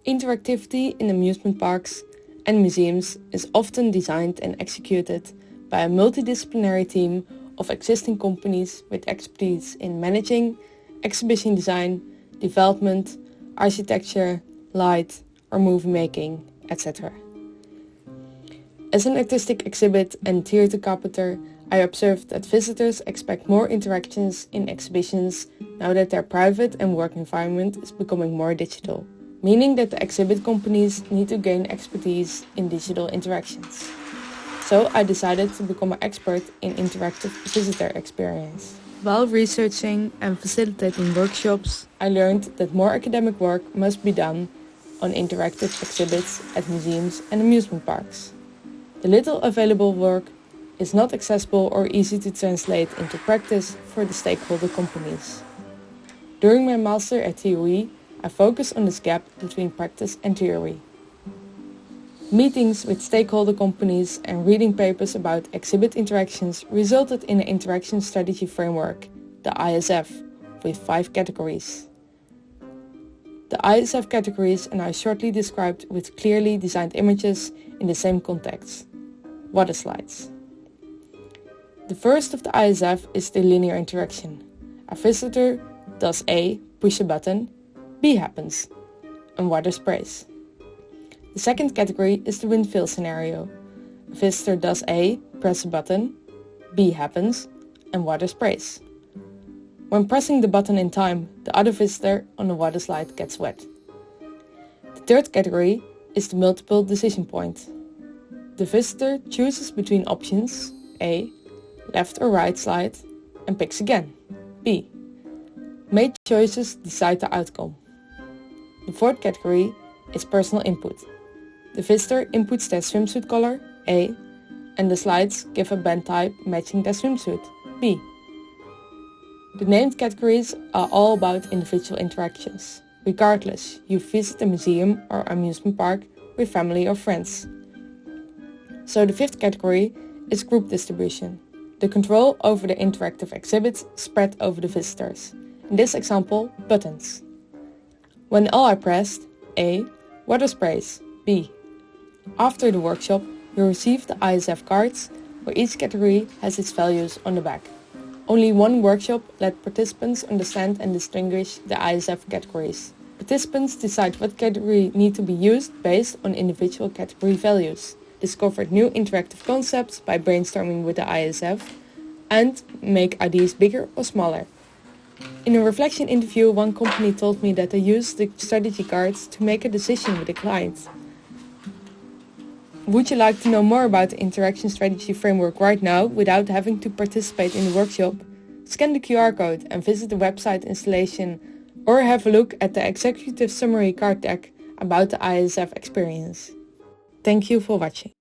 Interactivity in amusement parks and museums is often designed and executed by a multidisciplinary team of existing companies with expertise in managing, exhibition design, development, architecture, light or movie making, etc. As an artistic exhibit and theatre carpenter, I observed that visitors expect more interactions in exhibitions now that their private and work environment is becoming more digital, meaning that the exhibit companies need to gain expertise in digital interactions. So I decided to become an expert in interactive visitor experience. While researching and facilitating workshops, I learned that more academic work must be done on interactive exhibits at museums and amusement parks. The little available work is not accessible or easy to translate into practice for the stakeholder companies. During my master at TUE, I focused on this gap between practice and theory. Meetings with stakeholder companies and reading papers about exhibit interactions resulted in an interaction strategy framework, the ISF, with 5 categories. The ISF categories are now shortly described with clearly designed images in the same context. Water slides. The first of the ISF is the linear interaction. A visitor does A, push a button, B happens, and water sprays. The second category is the windfill scenario. A visitor does A, press a button, B happens, and water sprays. When pressing the button in time, the other visitor on the water slide gets wet. The third category is the multiple decision point. The visitor chooses between options A, left or right slide, and picks again, B. Made choices decide the outcome. The fourth category is personal input. The visitor inputs their swimsuit color, A, and the slides give a band type matching their swimsuit, B. The named categories are all about individual interactions, regardless you visit a museum or amusement park with family or friends. So the fifth category is group distribution. The control over the interactive exhibits spread over the visitors. In this example, buttons. When all are pressed, A, water sprays, B. After the workshop, you receive the ISF cards, where each category has its values on the back. Only one workshop let participants understand and distinguish the ISF categories. Participants decide what category need to be used based on individual category values, discovered new interactive concepts by brainstorming with the ISF, and make ideas bigger or smaller. In a reflection interview, one company told me that they used the strategy cards to make a decision with a client. Would you like to know more about the interaction strategy framework right now without having to participate in the workshop? Scan the QR code and visit the website installation or have a look at the executive summary card deck about the ISF experience. Thank you for watching.